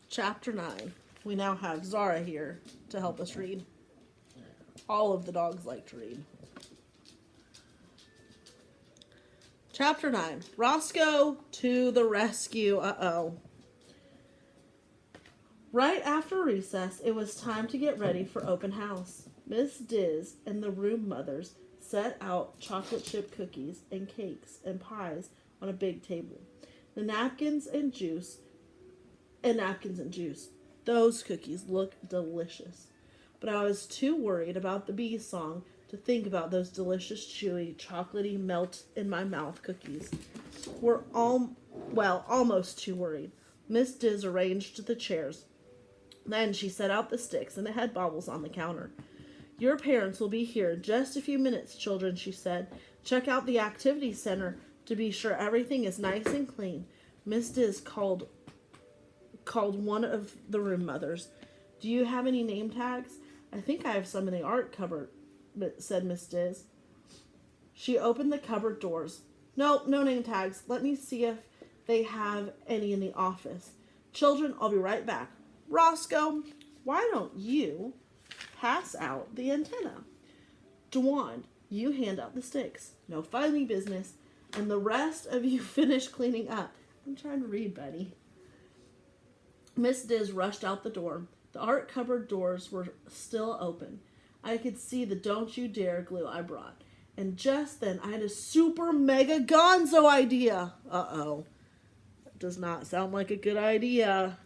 Chapter 9. We now have Zara here to help us read. All of the dogs like to read. Chapter 9. Roscoe to the rescue. Uh-oh. Right after recess, it was time to get ready for open house. Miss Diz and the room mothers set out chocolate chip cookies and cakes and pies on a big table. The napkins and juice. Those cookies look delicious. But I was too worried about the bee song to think about those delicious, chewy, chocolatey, melt in my mouth cookies. Almost too worried. Miss Diz arranged the chairs. Then she set out the sticks and the head baubles on the counter. Your parents will be here in just a few minutes, children, she said. Check out the activity center to be sure everything is nice and clean. Miss Diz called one of the room mothers. Do you have any name tags? I think I have some in the art cupboard, said Miss Diz. She opened the cupboard doors. No name tags. Let me see if they have any in the office. Children, I'll be right back. Roscoe, why don't you pass out the antenna? Dwan, you hand out the sticks. No filing business. And the rest of you finish cleaning up. I'm trying to read, buddy. Miss Diz rushed out the door. The art cupboard doors were still open. I could see the don't you dare glue I brought. And just then I had a super mega gonzo idea. Uh-oh. That does not sound like a good idea.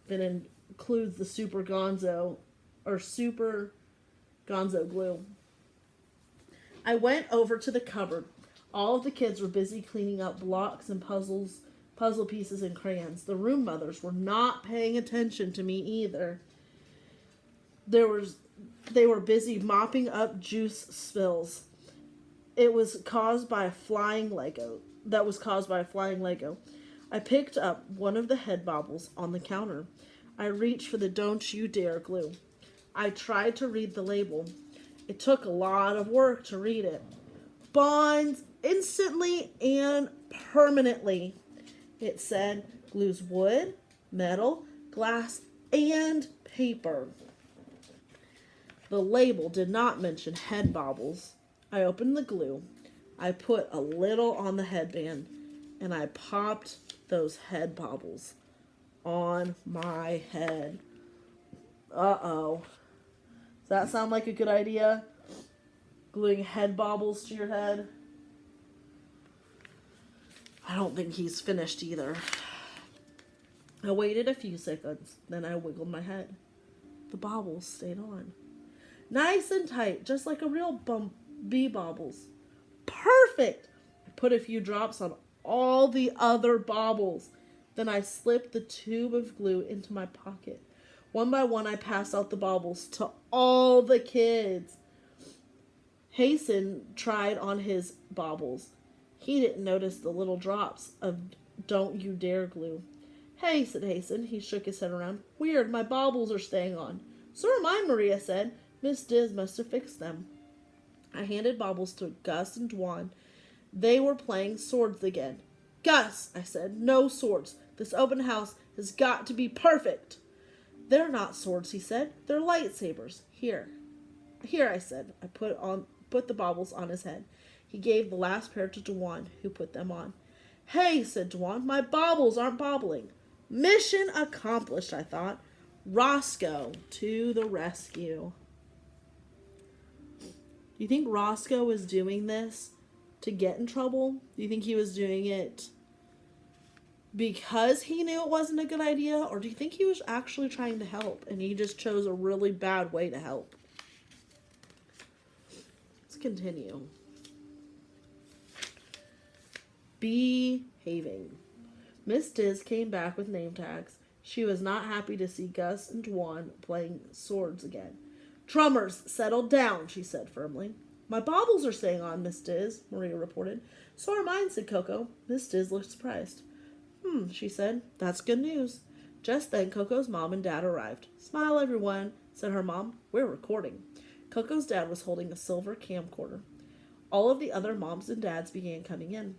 That includes the super gonzo glue. I went over to the cupboard. All of the kids were busy cleaning up blocks and puzzle pieces and crayons. The room mothers were not paying attention to me either. They were busy mopping up juice spills. It was caused by a flying Lego. I picked up one of the head baubles on the counter. I reached for the don't you dare glue. I tried to read the label. It took a lot of work to read it. Bonds instantly and permanently. It said glues wood, metal, glass, and paper. The label did not mention head baubles. I opened the glue. I put a little on the headband, and I popped those head baubles on my head. Uh-oh. Does that sound like a good idea? Gluing head baubles to your head? I don't think he's finished either. I waited a few seconds, then I wiggled my head. The baubles stayed on. Nice and tight, just like a real bee baubles. Perfect! I put a few drops on all the other baubles. Then I slipped the tube of glue into my pocket. One by one, I passed out the baubles to all the kids. Hasten tried on his baubles. He didn't notice the little drops of don't you dare glue. Hey, said Hasten. He shook his head around. Weird, my baubles are staying on. So are mine, Maria said. Miss Diz must have fixed them. I handed baubles to Gus and Dwan. They were playing swords again. Gus, I said, no swords. This open house has got to be perfect. They're not swords, he said. They're lightsabers. Here, I said. I put the baubles on his head. He gave the last pair to Dwan, who put them on. Hey, said Dwan, my baubles aren't bobbling. Mission accomplished, I thought. Roscoe to the rescue. Do you think Roscoe was doing this to get in trouble? Do you think he was doing it because he knew it wasn't a good idea? Or do you think he was actually trying to help and he just chose a really bad way to help? Let's continue. Behaving. Miss Diz came back with name tags. She was not happy to see Gus and Dwan playing swords again. Drummers, settle down, she said firmly. My baubles are staying on, Miss Diz, Maria reported. So are mine, said Coco. Miss Diz looked surprised. She said. That's good news. Just then, Coco's mom and dad arrived. Smile, everyone, said her mom. We're recording. Coco's dad was holding a silver camcorder. All of the other moms and dads began coming in.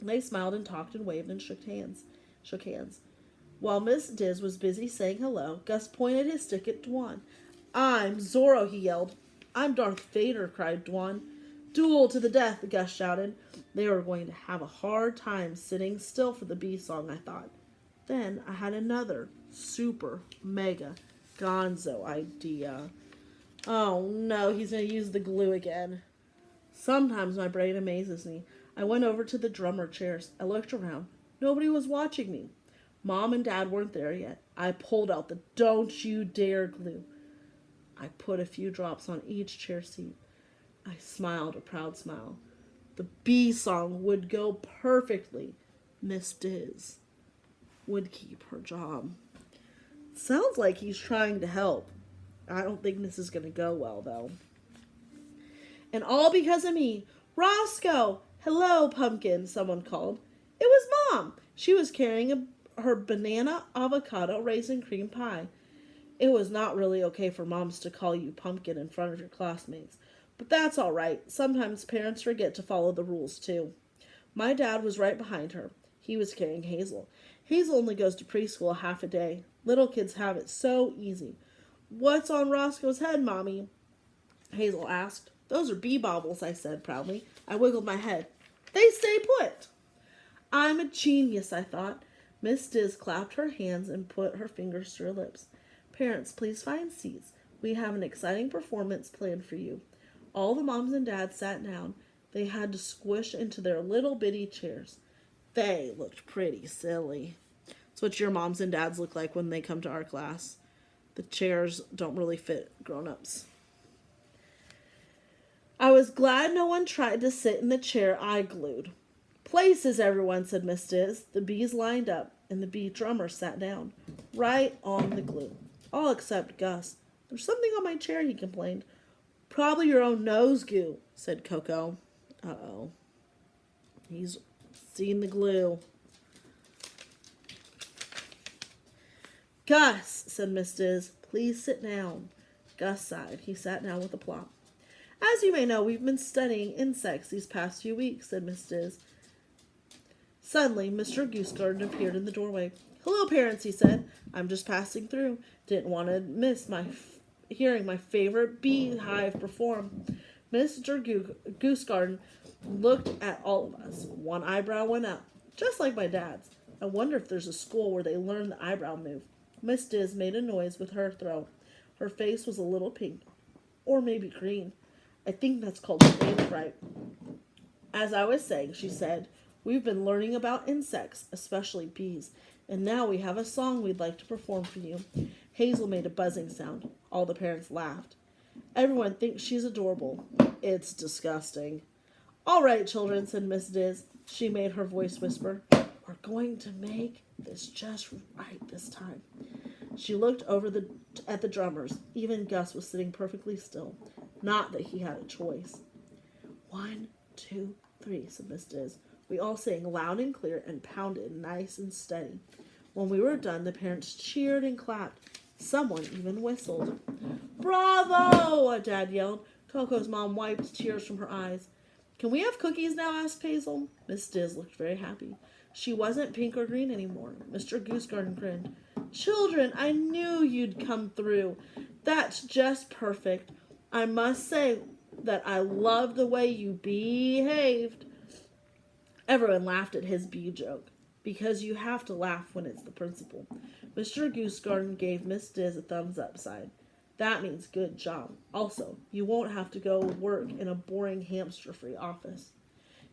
They smiled and talked and waved and shook hands. While Miss Diz was busy saying hello, Gus pointed his stick at Dwan. I'm Zorro, he yelled. I'm Darth Vader, cried Dwan. Duel to the death, Gus shouted. They were going to have a hard time sitting still for the bee song, I thought. Then I had another super mega gonzo idea. Oh no, he's going to use the glue again. Sometimes my brain amazes me. I went over to the drummer chairs. I looked around. Nobody was watching me. Mom and Dad weren't there yet. I pulled out the don't you dare glue. I put a few drops on each chair seat. I smiled a proud smile. The bee song would go perfectly. Miss Diz would keep her job. Sounds like he's trying to help. I don't think this is going to go well, though. And all because of me. Roscoe! Hello, Pumpkin, someone called. It was Mom. She was carrying her banana avocado raisin cream pie. It was not really okay for moms to call you Pumpkin in front of your classmates. But that's all right. Sometimes parents forget to follow the rules, too. My dad was right behind her. He was carrying Hazel. Hazel only goes to preschool half a day. Little kids have it so easy. What's on Roscoe's head, Mommy? Hazel asked. Those are bee baubles, I said proudly. I wiggled my head. They stay put. I'm a genius, I thought. Miss Diz clapped her hands and put her fingers to her lips. Parents, please find seats. We have an exciting performance planned for you. All the moms and dads sat down. They had to squish into their little bitty chairs. They looked pretty silly. That's what your moms and dads look like when they come to our class. The chairs don't really fit grown-ups. I was glad no one tried to sit in the chair I glued. Places, everyone, said Miss Diz. The bees lined up, and the bee drummer sat down, right on the glue. All except Gus. There's something on my chair, he complained. Probably your own nose goo, said Coco. Uh-oh. He's seen the glue. Gus, said Miss Diz, please sit down. Gus sighed. He sat down with a plop. As you may know, we've been studying insects these past few weeks, said Miss Diz. Suddenly, Mr. Goosegarden appeared in the doorway. Hello, parents, he said. I'm just passing through. Didn't want to miss hearing my favorite beehive perform. Mr. Goosegarden looked at all of us. One eyebrow went up, just like my dad's. I wonder if there's a school where they learn the eyebrow move. Miss Diz made a noise with her throat. Her face was a little pink, or maybe green. I think that's called stage fright. As I was saying, she said, we've been learning about insects, especially bees, and now we have a song we'd like to perform for you. Hazel made a buzzing sound. All the parents laughed. Everyone thinks she's adorable. It's disgusting. All right, children, said Miss Diz. She made her voice whisper. We're going to make this just right this time. She looked over at the drummers. Even Gus was sitting perfectly still. Not that he had a choice. 1, 2, 3, said Miss Diz. We all sang loud and clear and pounded nice and steady. When we were done, the parents cheered and clapped. Someone even whistled. Bravo! Dad yelled. Coco's mom wiped tears from her eyes. Can we have cookies now? Asked Hazel. Miss Diz looked very happy. She wasn't pink or green anymore. Mr. Goosegarden grinned. Children, I knew you'd come through. That's just perfect. I must say that I loved the way you behaved. Everyone laughed at his bee joke, because you have to laugh when it's the principal. Mr. Goosegarden gave Miss Diz a thumbs-up sign. That means good job. Also, you won't have to go work in a boring hamster-free office.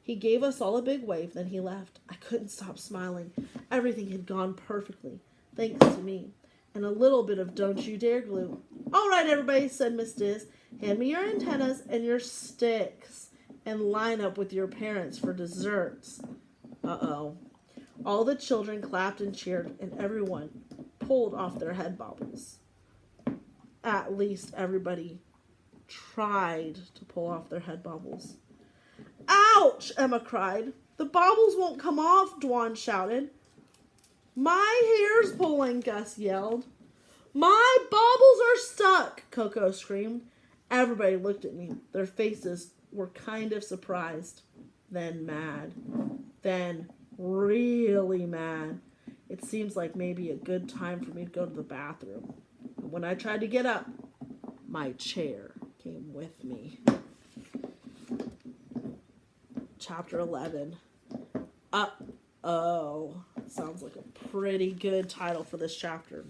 He gave us all a big wave, then he left. I couldn't stop smiling. Everything had gone perfectly, thanks to me. And a little bit of don't you dare glue. All right, everybody, said Miss Diz. Hand me your antennas and your sticks and line up with your parents for desserts. Uh-oh. All the children clapped and cheered, and everyone pulled off their head bobbles. At least everybody tried to pull off their head bobbles. Ouch! Emma cried. The bobbles won't come off, Dwan shouted. My hair's pulling, Gus yelled. My baubles are stuck, Coco screamed. Everybody looked at me. Their faces were kind of surprised, then mad, then really mad. It seems like maybe a good time for me to go to the bathroom. And when I tried to get up, my chair came with me. Chapter 11. Uh-oh. Sounds like a pretty good title for this chapter.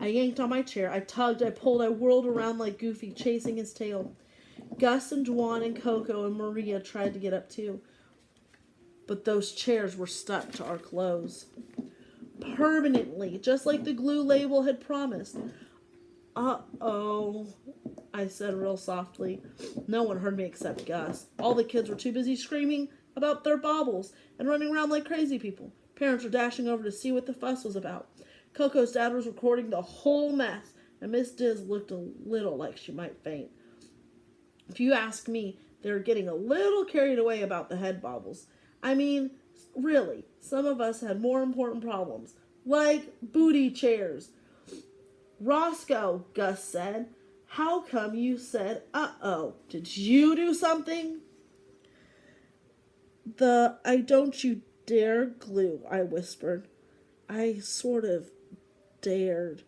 I yanked on my chair. I tugged, I pulled, I whirled around like Goofy, chasing his tail. Gus and Dwan and Coco and Maria tried to get up too. But those chairs were stuck to our clothes. Permanently, just like the glue label had promised. Uh-oh, I said real softly. No one heard me except Gus. All the kids were too busy screaming about their baubles and running around like crazy people. Parents were dashing over to see what the fuss was about. Coco's dad was recording the whole mess, and Miss Diz looked a little like she might faint. If you ask me, they were getting a little carried away about the head baubles. I mean, really, some of us had more important problems, like booty chairs. Roscoe, Gus said, how come you said, uh-oh? Did you do something? I don't you dare glue, I whispered. I sort of dared.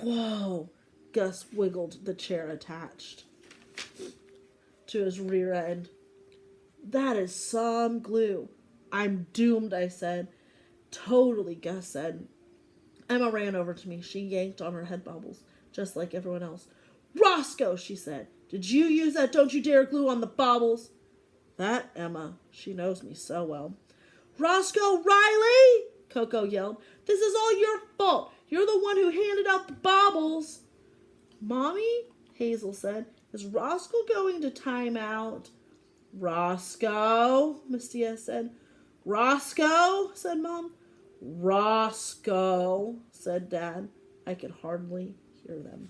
Whoa, Gus wiggled the chair attached to his rear end. That is some glue. I'm doomed, I said. Totally, Gus said. Emma ran over to me. She yanked on her head baubles, just like everyone else. Roscoe, she said. Did you use that don't you dare glue on the baubles? That Emma. She knows me so well. Roscoe Riley, Coco yelled. This is all your fault. You're the one who handed out the baubles. Mommy, Hazel said, is Roscoe going to time out? Roscoe, Miss Diaz said. Roscoe, said Mom. Roscoe, said Dad. I could hardly hear them.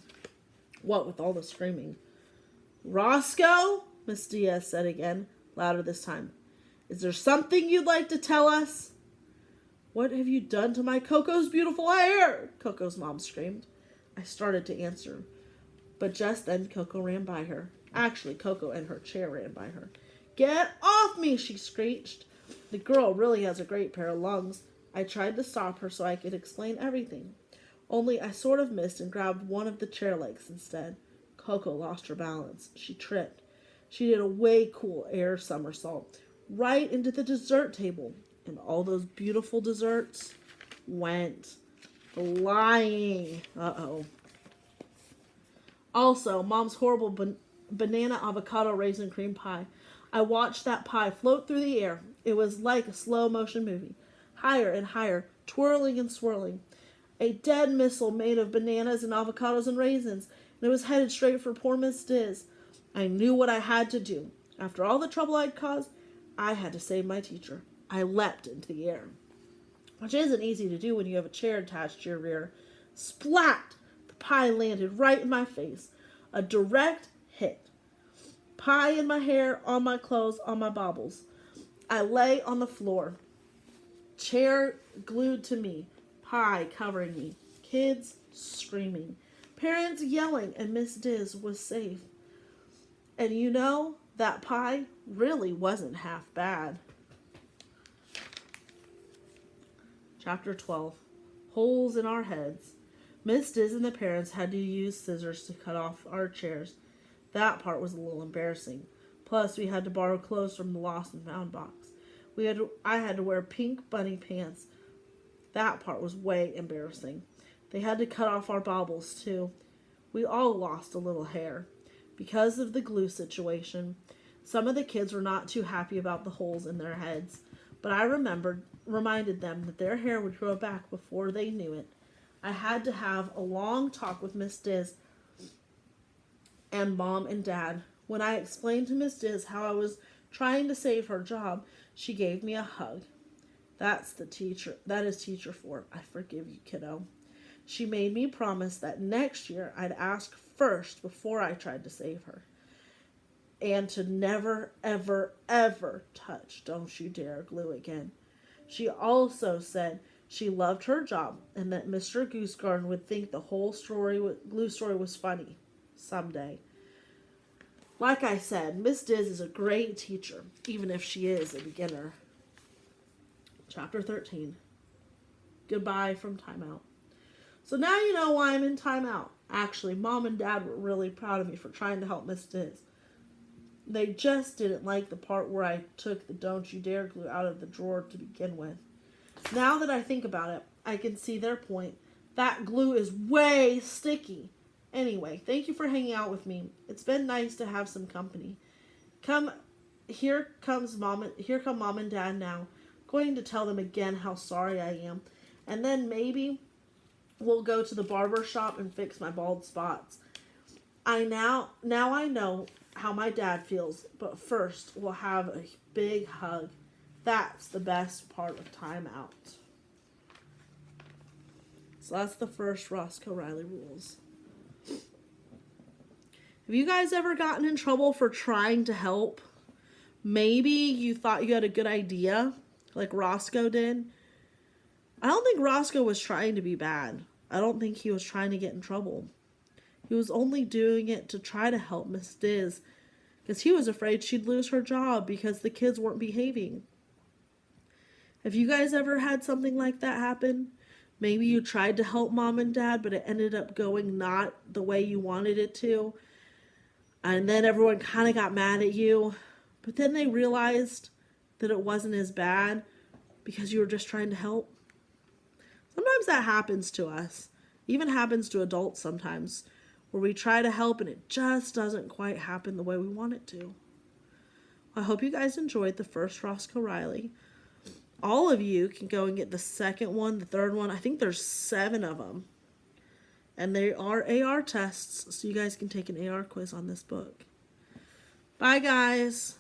What with all the screaming? Roscoe, Miss Diaz said again, louder this time. Is there something you'd like to tell us? What have you done to my Coco's beautiful hair? Coco's mom screamed. I started to answer, but just then Coco ran by her. Actually, Coco and her chair ran by her. Get off me, she screeched. The girl really has a great pair of lungs. I tried to stop her so I could explain everything. Only I sort of missed and grabbed one of the chair legs instead. Coco lost her balance. She tripped. She did a way cool air somersault right into the dessert table. And all those beautiful desserts went flying. Uh-oh. Also, Mom's horrible banana avocado raisin cream pie. I watched that pie float through the air. It was like a slow motion movie. Higher and higher, twirling and swirling. A dead missile made of bananas and avocados and raisins. And it was headed straight for poor Miss Diz. I knew what I had to do. After all the trouble I'd caused, I had to save my teacher. I leapt into the air, which isn't easy to do when you have a chair attached to your rear. Splat! The pie landed right in my face. A direct hit. Pie in my hair, on my clothes, on my baubles. I lay on the floor. Chair glued to me. Pie covering me. Kids screaming. Parents yelling, and Miss Diz was safe. And you know, that pie really wasn't half bad. Chapter 12. Holes in our heads. Miss Diz and the parents had to use scissors to cut off our chairs. That part was a little embarrassing. Plus, we had to borrow clothes from the lost and found box. I had to wear pink bunny pants. That part was way embarrassing. They had to cut off our baubles, too. We all lost a little hair. Because of the glue situation, some of the kids were not too happy about the holes in their heads. But I reminded them that their hair would grow back before they knew it. I had to have a long talk with Miss Diz and Mom and Dad. When I explained to Miss Diz how I was trying to save her job, she gave me a hug. That is teacher for. I forgive you, kiddo. She made me promise that next year I'd ask first before I tried to save her. And to never, ever, ever touch Don't You Dare glue again. She also said she loved her job and that Mr. Goosegarden would think the whole glue story was funny someday. Like I said, Miss Diz is a great teacher, even if she is a beginner. Chapter 13. Goodbye from timeout. So now you know why I'm in timeout. Actually, Mom and Dad were really proud of me for trying to help Miss Diz. They just didn't like the part where I took the Don't You Dare glue out of the drawer to begin with. Now that I think about it, I can see their point. That glue is way sticky. Anyway, thank you for hanging out with me. It's been nice to have some company. Here come Mom and Dad now. Going to tell them again how sorry I am. And then maybe we'll go to the barber shop and fix my bald spots. Now I know how my dad feels, but first we'll have a big hug. That's the best part of timeout. So that's the first Roscoe Riley rules. Have you guys ever gotten in trouble for trying to help? Maybe you thought you had a good idea, like Roscoe did. I don't think Roscoe was trying to be bad. I don't think he was trying to get in trouble. He was only doing it to try to help Miss Diz, because he was afraid she'd lose her job because the kids weren't behaving. Have you guys ever had something like that happen? Maybe you tried to help Mom and Dad, but it ended up going not the way you wanted it to. And then everyone kind of got mad at you. But then they realized that it wasn't as bad because you were just trying to help. Sometimes that happens to us. Even happens to adults sometimes, where we try to help and it just doesn't quite happen the way we want it to. I hope you guys enjoyed the first Roscoe Riley. All of you can go and get the second one, the third one. I think there's 7 of them. And they are AR tests, so you guys can take an AR quiz on this book. Bye, guys.